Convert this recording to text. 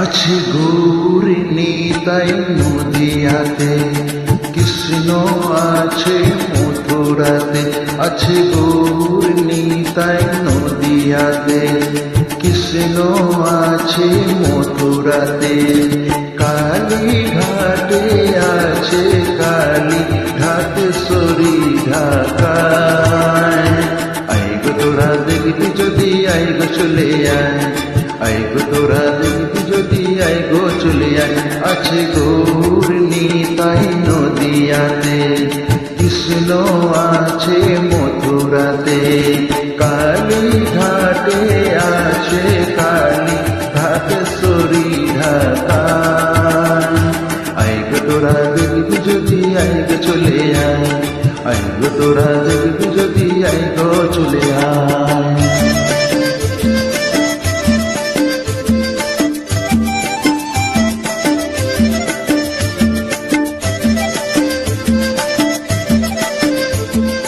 আছে গৌর নিতাই নদিয়াতে, কৃষ্ণ আছে মথুরাতে। আছে গৌর নিতাই নদিয়াতে, কৃষ্ণ আছে মথুরাতে। কালী ঘাটে আছে কালী ঘাটেশ্বরী ঢাকায়। আইগো তোরা দেখবি যদি আইগো চলে আয়, আইগো তোরা দেখবি যদি আইগো চলে আয়। আছে গৌর নিতাই নদিয়াতে, কৃষ্ণ আছে মথুরাতে। কালী ঘাটে আছে কালী ঘাটেশ্বরী ঢাকায়। আইগো তোরা দেখবি যদি আইগো চলে আয়, আইগো তোরা